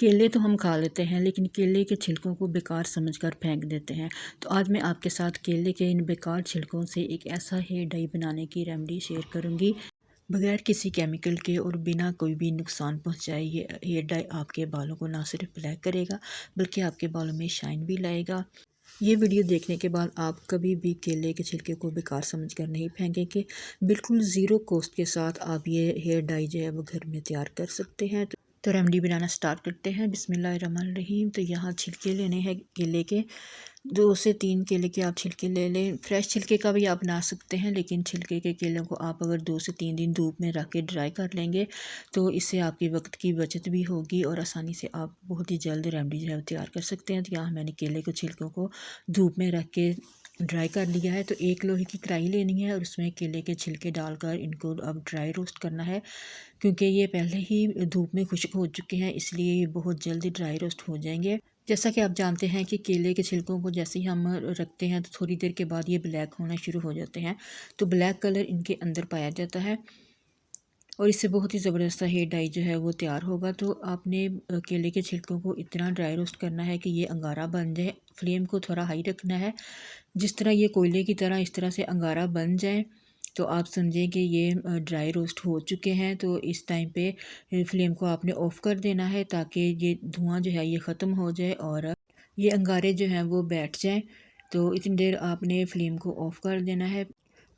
केले तो हम खा लेते हैं, लेकिन केले के छिलकों को बेकार समझकर फेंक देते हैं। तो आज मैं आपके साथ केले के इन बेकार छिलकों से एक ऐसा हेयर डाई बनाने की रेमेडी शेयर करूंगी, बगैर किसी केमिकल के और बिना कोई भी नुकसान पहुंचाए। ये हेयर डाई आपके बालों को ना सिर्फ ब्लैक करेगा, बल्कि आपके बालों में शाइन भी लाएगा। ये वीडियो देखने के बाद आप कभी भी केले के छिलके को बेकार समझकर नहीं फेंकेंगे। बिल्कुल ज़ीरो कॉस्ट के साथ आप ये हेयर डाई जो है वो घर में तैयार कर सकते हैं। तो रेमेडी बनाना स्टार्ट करते हैं। बिस्मिल्लाहिर्रहमानिर्रहीम। तो यहाँ छिलके लेने हैं केले के, 2 से 3 केले के आप छिलके ले लें। फ्रेश छिलके का भी आप बना सकते हैं, लेकिन छिलके के केलों को आप अगर 2 से 3 दिन धूप में रख के ड्राई कर लेंगे तो इससे आपके वक्त की बचत भी होगी और आसानी से आप बहुत ही जल्द रेमेडी जो है तैयार कर सकते हैं। तो यहाँ मैंने केले के छिलकों को धूप में रख के ड्राई कर लिया है। तो एक लोहे की कढ़ाई लेनी है और उसमें केले के छिलके डालकर इनको अब ड्राई रोस्ट करना है। क्योंकि ये पहले ही धूप में खुश्क हो चुके हैं, इसलिए ये बहुत जल्दी ड्राई रोस्ट हो जाएंगे। जैसा कि आप जानते हैं कि केले के छिलकों को जैसे ही हम रखते हैं तो थोड़ी देर के बाद ये ब्लैक होना शुरू हो जाते हैं। तो ब्लैक कलर इनके अंदर पाया जाता है और इससे बहुत ही ज़बरदस्त हेयर डाई जो है वो तैयार होगा। तो आपने केले के छिलकों को इतना ड्राई रोस्ट करना है कि ये अंगारा बन जाए। फ्लेम को थोड़ा हाई रखना है, जिस तरह ये कोयले की तरह इस तरह से अंगारा बन जाए तो आप समझें कि ये ड्राई रोस्ट हो चुके हैं। तो इस टाइम पे फ्लेम को आपने ऑफ़ कर देना है ताकि ये धुआं जो है ये ख़त्म हो जाए और ये अंगारे जो हैं वो बैठ जाएं। तो इतनी देर आपने फ्लेम को ऑफ़ कर देना है।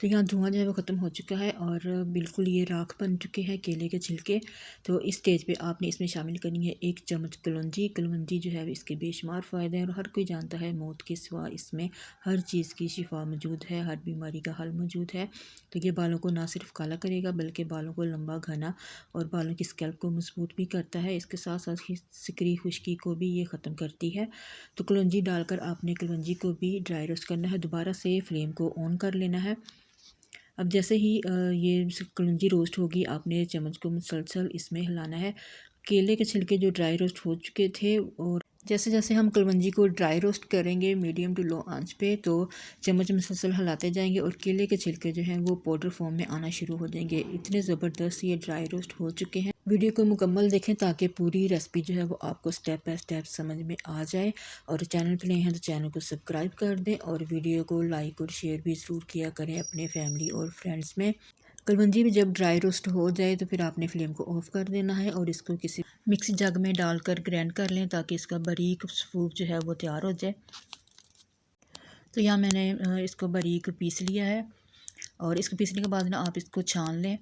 तो यहाँ धुआं जो है वो ख़त्म हो चुका है और बिल्कुल ये राख बन चुके हैं केले के छिलके। तो इस स्टेज पे आपने इसमें शामिल करनी है 1 चम्मच कलौंजी। कलौंजी जो है इसके बेशुमार फ़ायदे हैं और हर कोई जानता है मौत के सिवा इसमें हर चीज़ की शिफा मौजूद है, हर बीमारी का हल मौजूद है। तो ये बालों को ना सिर्फ काला करेगा बल्कि बालों को लंबा, घना और बालों की स्कैल्प को मजबूत भी करता है। इसके साथ साथ ही सिकरी खुश्की को भी ये ख़त्म करती है। तो कलौंजी डालकर आपने कलौंजी को भी ड्राई रोस्ट करना है। दोबारा से फ्लेम को ऑन कर लेना है। अब जैसे ही ये कलौंजी रोस्ट होगी आपने चम्मच को मुसलसल इसमें हिलाना है। केले के छिलके जो ड्राई रोस्ट हो चुके थे और जैसे जैसे हम कलौंजी को ड्राई रोस्ट करेंगे मीडियम टू लो आंच पे तो चम्मच मुसलसल हिलाते जाएंगे और केले के छिलके जो हैं वो पाउडर फॉर्म में आना शुरू हो जाएंगे। इतने ज़बरदस्त ये ड्राई रोस्ट हो चुके हैं। वीडियो को मुकम्मल देखें ताकि पूरी रेसिपी जो है वो आपको स्टेप बाय स्टेप समझ में आ जाए। और चैनल पर नए हैं तो चैनल को सब्सक्राइब कर दें और वीडियो को लाइक और शेयर भी ज़रूर किया करें अपने फैमिली और फ्रेंड्स में। कलवंजी भी जब ड्राई रोस्ट हो जाए तो फिर आपने फ्लेम को ऑफ़ कर देना है और इसको किसी मिक्सी जग में डालकर ग्राइंड कर लें ताकि इसका बारीक सूप जो है वो तैयार हो जाए। तो यहाँ मैंने इसको बारीक पीस लिया है और इसको पीसने के बाद ना आप इसको छान लें।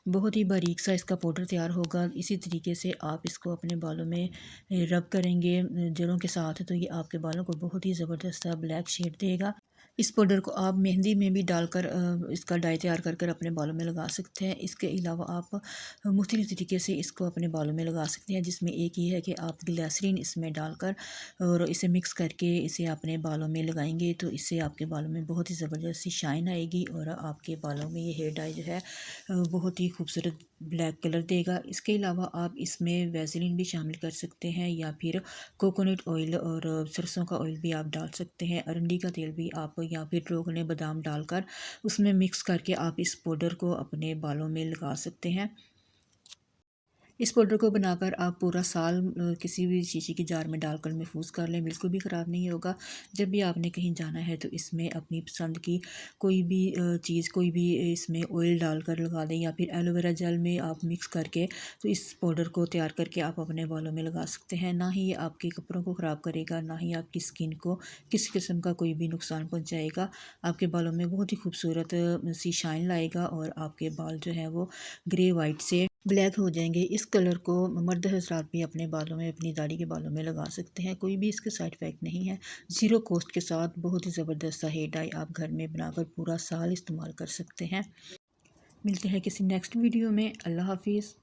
बहुत ही बारीक सा इसका पाउडर तैयार होगा। इसी तरीके से आप इसको अपने बालों में रब करेंगे जड़ों के साथ तो ये आपके बालों को बहुत ही ज़बरदस्त सा ब्लैक शेड देगा। इस पाउडर को आप मेहंदी में भी डालकर इसका डाई तैयार कर कर अपने बालों में लगा सकते हैं। इसके अलावा आप मुख्तलिफ़ तरीके से इसको अपने बालों में लगा सकते हैं, जिसमें एक ये है कि आप ग्लिसरीन इसमें डालकर और इसे मिक्स करके इसे अपने बालों में लगाएंगे तो इससे आपके बालों में बहुत ही ज़बरदस्त सी शाइन आएगी और आपके बालों में ये हेयर डाई जो है बहुत ही खूबसूरत ब्लैक कलर देगा। इसके अलावा आप इसमें वैसलीन भी शामिल कर सकते हैं या फिर कोकोनट ऑयल और सरसों का ऑयल भी आप डाल सकते हैं। अरंडी का तेल भी आप या फिर रोगने बादाम डालकर उसमें मिक्स करके आप इस पाउडर को अपने बालों में लगा सकते हैं। इस पाउडर को बनाकर आप पूरा साल किसी भी शीशी की जार में डालकर महफूज कर लें, बिल्कुल भी ख़राब नहीं होगा। जब भी आपने कहीं जाना है तो इसमें अपनी पसंद की कोई भी चीज़ कोई भी इसमें ऑयल डालकर लगा दें या फिर एलोवेरा जेल में आप मिक्स करके तो इस पाउडर को तैयार करके आप अपने बालों में लगा सकते हैं। ना ही ये आपके कपड़ों को ख़राब करेगा, ना ही आपकी स्किन को किसी किस्म का कोई भी नुकसान पहुँचाएगा। आपके बालों में बहुत ही खूबसूरत सी शाइन लाएगा और आपके बाल जो है वो ग्रे वाइट से ब्लैक हो जाएंगे। इस कलर को मर्द हज़रात भी अपने बालों में अपनी दाढ़ी के बालों में लगा सकते हैं, कोई भी इसके साइड इफ़ेक्ट नहीं है। ज़ीरो कॉस्ट के साथ बहुत ही ज़बरदस्त सा हेयर डाई आप घर में बनाकर पूरा साल इस्तेमाल कर सकते हैं। मिलते हैं किसी नेक्स्ट वीडियो में। अल्लाह हाफिज़।